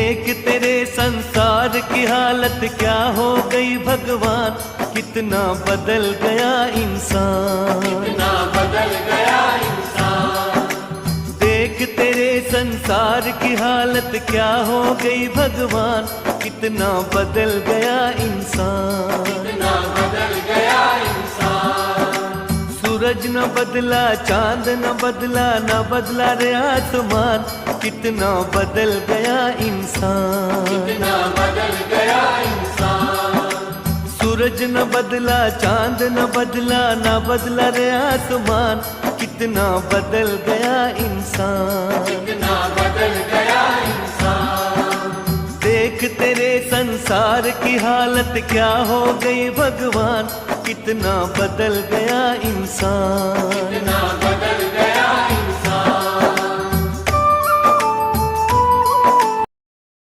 देख तेरे संसार की हालत क्या हो गई भगवान, कितना बदल गया इंसान, कितना बदल गया इंसान। देख तेरे संसार की हालत क्या हो गई भगवान, कितना बदल गया इंसान, कितना बदल गया इंसान। सूरज न बदला, चांद न बदला, न बदला रे आसमान, कितना बदल गया इंसान, कितना बदल गया इंसान। सूरज न बदला, चांद न बदला, न बदला रे आसमान, कितना बदल गया इंसान, कितना बदल गया इंसान। देख तेरे संसार की हालत क्या हो गई भगवान, कितना बदल गया इंसान, कितना बदल